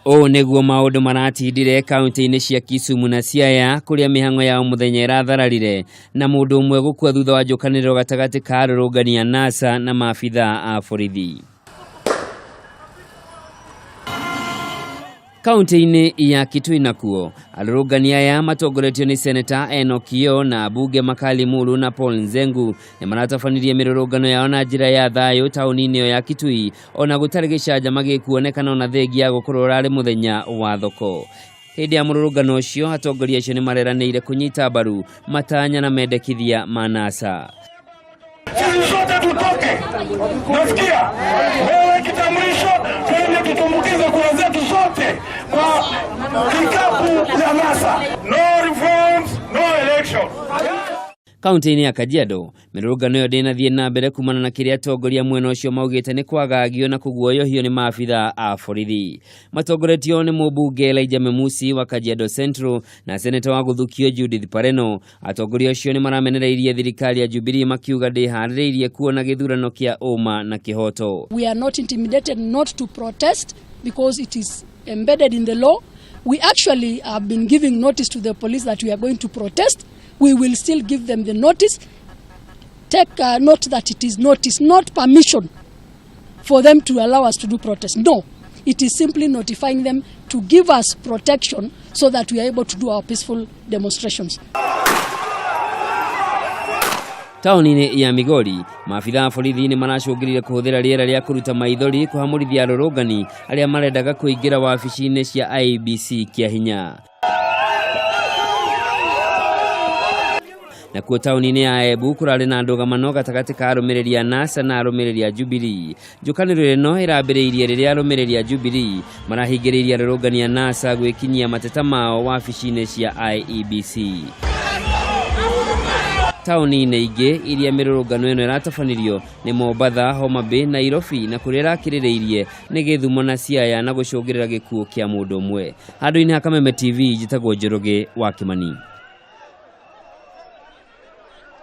O neguo maundu maratindire kaunti-ini cia Kisumu na Siaya kuria mihango ya muthenya irathararire na mundu umwe gukua thutha wa njukaniro gatagati ka arũrũngani NASA na maabitha a borithi. Kaunti-ini ya Kitui nakuo arũrũngani aya matongoretio ni Senator Enoch Kio na Bunge Makali Mulu na Paul Nzengu ni maratafanirie mirũrũngano yao na njira ya thayo tauni-ini ya Kitui ona gutari gicanjama gikuonekana ona thengia gukorwo rari muthenya wa thoko. Hindi ya mũrũrũngano ucio atongoria acio ni mareranĩire kunyita mbaru matanya na mendekithia ma NASA. Sote tutoke. Nasikia wewe kitambulisho twende tutumbukize kura zetu zote kwa kikapu ya NASA. No reforms, no election. Kaunti-ini ya Kajiado mirũrũngano yo ndĩnathie na mbere kumana na kiria atongoria mwena ucio maugite ni kwagagio na kuguoyohio ni maabitha a borithi. Matongoretio ni mũmbunge Elijah Memusi wa Kajiado Central na seneta wa Gũthukio Judith Pareno. Atongoria acio ni maramenereirie thirikari ya Jubilee makiuga ndĩharĩrĩirie kuona gĩthurano kia ũma na kĩhoto. We are not intimidated not to protest because it is embedded in the law. We actually have been giving notice to the police that we are going to protest. We will still give them the notice. Take note that it is notice, not permission for them to allow us to do protest. No, it is simply notifying them to give us protection so that we are able to do our peaceful demonstrations. Tauni-ini ya Migori maabitha a borithi ni maracũngĩrĩire kũhũthĩra rĩera rĩa kũruta maithori kũhamũrithia arũrũngani arĩa marendaga kũingĩra wabici-inĩ cia IEBC kia hinya. Na kuo tauni-ini ya Embu kurarĩ na ndũgamano gatagati ka arũmĩrĩri a NASA na arũmĩrĩri a Jubilee. Njukanĩro ĩno ĩrambĩrĩirie rĩrĩa arũmĩrĩri a Jubilee marahingĩrĩirie arũrũngani a NASA gwĩkinyia mateta mao wabici-inĩ cia IEBC. Tauni-inĩ ingĩ iria mirũrũngano ĩno ĩratabanirio ni Mombatha, Homa Bay, Nairobi na kuria rakĩrĩrĩirie ni Gĩthumo na Siaya na gũcũngĩrĩra gĩkuũ kĩa mũndũ ũmwe. Handũ-inĩ ha Kameme TV njĩtagwo Njoroge wa Kimani.